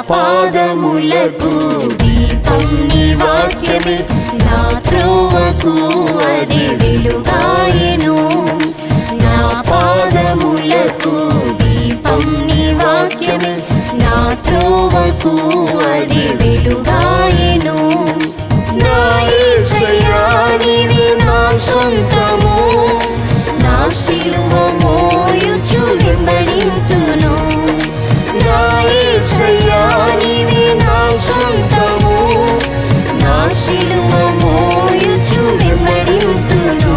పాదములకు దీపం నీ వాక్యమే, నా త్రోవకు అది వెలుగాయెను. నా పాదములకు దీపం నీ వాక్యమే, నా త్రోవకు అది వెలుగాయెను. నా యేసయ్యా నీవే నా సొంతము, నా శిలువ మోయుచు వెంబడింతును. నా యేసయ్యా నీవే నా సొంతము, నా శిలువ మోయుచు వెంబడింతును.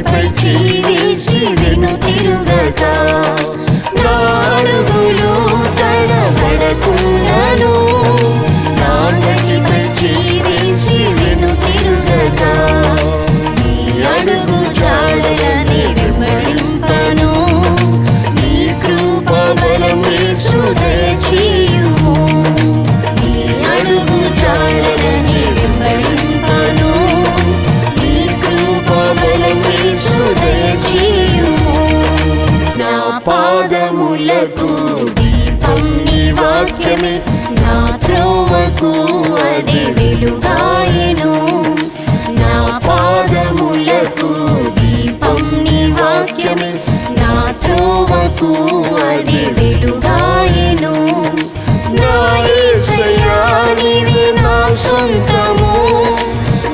పై చీవేసి వెనుతిరుగక, నా అడుగులు తడబడకున్నను, నా గడిపై చీవేసి వెనుతిరుగక, నీ అడుగు జాడలని వెంబడింపను. నీ కృప బలమేసు దయచేయుము, నీ అడుగు జాడలని వెంబడింపను. నీ కృప బలమేసు దయచేయుము. నా పాదములకు దీపం నీ వాక్యమే, నా త్రోవకు అది వెలుగాయెను. నా పాదములకు దీపం నీ వాక్యమే, నా త్రోవకు అది వెలుగాయెను. నా యేసయ్యా నీవే నా సొంతము,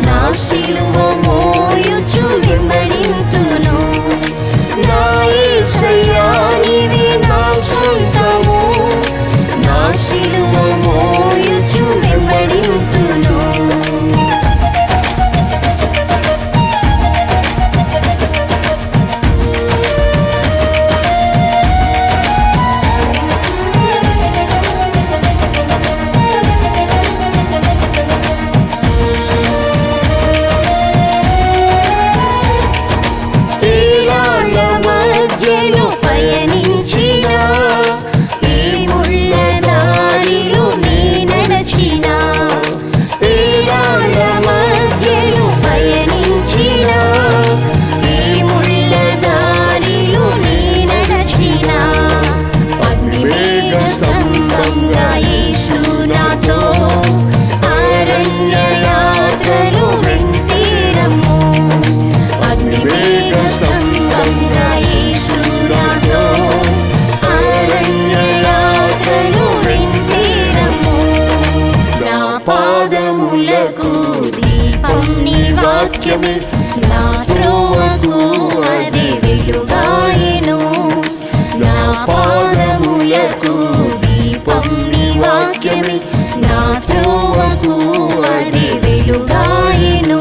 నా శిలువ మోయుచు వెంబడింతును. నా యేసయ్యా నీవే నా సొంతము, నా శిలువ మోయుచు వెంబడింతును. పాదములకు దీపం నీ వాక్యమే, నా త్రోవకు అది వెలుగాయెను. నా పాదములకు దీపం నీ వాక్యమే, నా త్రోవకు అది వెలుగాయెను.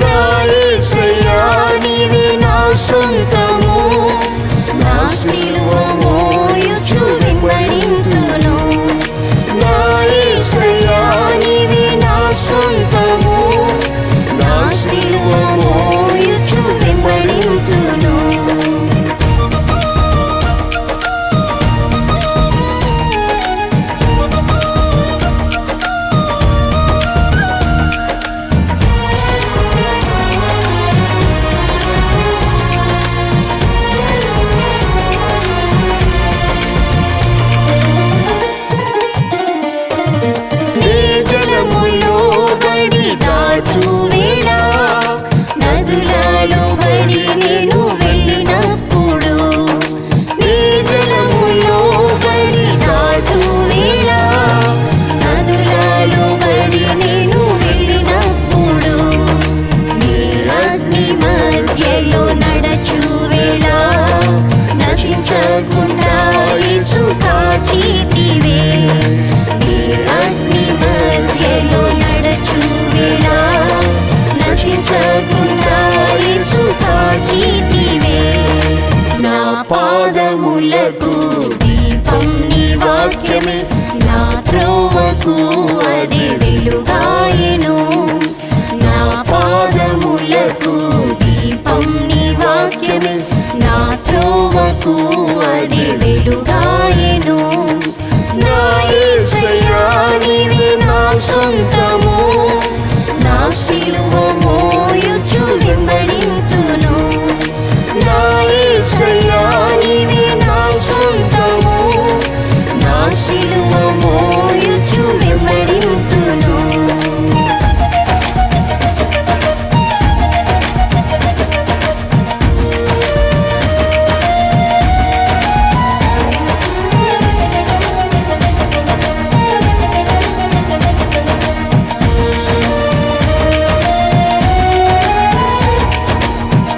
నా యేసయ్యా నీవే నా సొంతము, నా శిలువ మోయుచు వెంబడింతును. నా యేసయ్యా నీవే నా సొంతము, నా శిలువ మోయుచు వెంబడింతును. నదులలో బడి నేను వెళ్ళినప్పుడు, నీ జలములో బడి దాటు వేళ, నదులలో బడి నేను వెళ్ళినప్పుడు, నీ అగ్ని మధ్యలో నడచు వేళ, నశించకుండా యేసు కాచితివే. నీ అగ్ని మధ్యలో నడచు వేళ, నశించకుండా యేసు కాచితివే. నా పాదములకు దీపం నీ వాక్యమే, నా త్రోవకు అది వెలుగాయెను. వెలుగాయెను. నా పాదములకు దీపం నీ వాక్యమే, నా త్రోవకు అది వెలుగాయెను. నా యేసయ్యా నీవే నా సొంతము, నా సిలువ మోయుచు వెంబడింతును. నా యేసయ్యా నీవే నా సొంతము, నా సిలువ మోయుచు వెంబడింతును.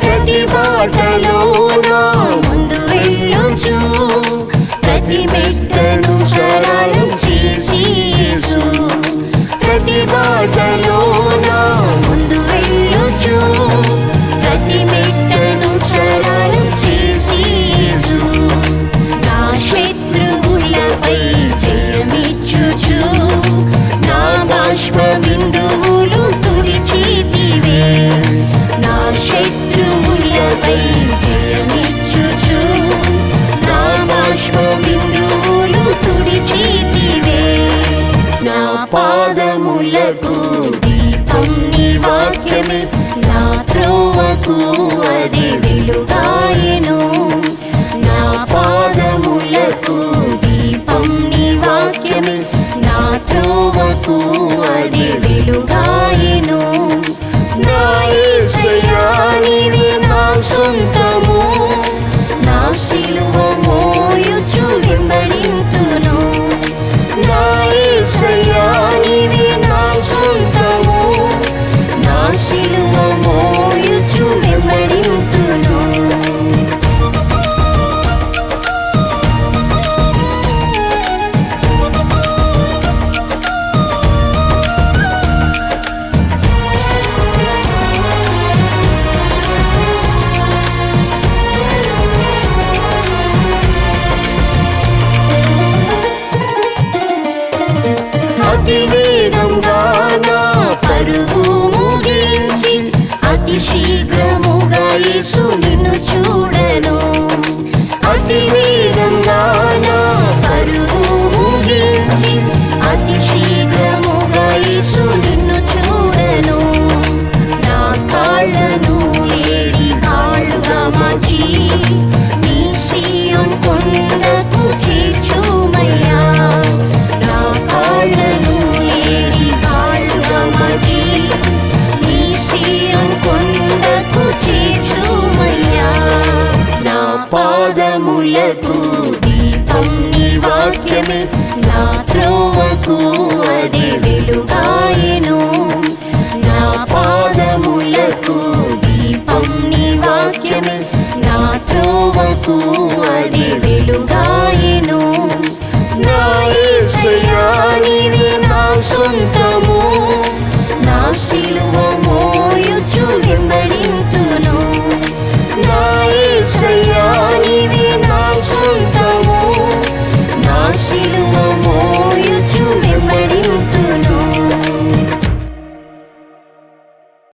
ప్రతి బాటలో నా ముందు వెళ్ళుచు, ప్రతి మెట్టను సరళం చేసి యేసు. ప్రతి బాటలో నా ముందు వెళ్ళుచు, ప్రతి మెట్టను సరళం చేసి యేసు. నా శత్రువులపై జయమిచ్చుచు, నా బాష్ప బిందువులు తుడిచితివే. నా శత్రువులపై జయమిచ్చుచు, నా బాష్ప బిందువులు తుడిచితివే. నా పాదములకు దీపం నీ వాక్యమే, నా త్రోవకు అది వెలుగాయెను. నా పాదములకు దీపం నీ వాక్యమే, నా త్రోవకు అది వెలుగాయెను. నా యేసయ్యా నీవే నా సొంతము, నా సిలువ మోయుచు వెంబడింతును. నా యేసయ్యా నీవే నా సొంతము, నా సిలువ మోయుచు వెంబడింతును. అతి వేగంగా నా పరుగు ముగించి, అతి శీఘ్రముగా యేసు నిన్ను చూడను. అతి వేగంగా నా పరుగు ముగించి, అతి శీఘ్రముగా యేసు నిన్ను చూడను. నా కాళ్ళను లేడి కాళ్ళుగా మార్చి, నీ సీయోను కొండకు చేర్చుమయ్యా. నా కాళ్ళను లేడి కాళ్ళుగా మార్చి, నీ సీయోను కొండకు చేర్చుమయ్యా. నా పాదములకు దీపం నీ వాక్యమే,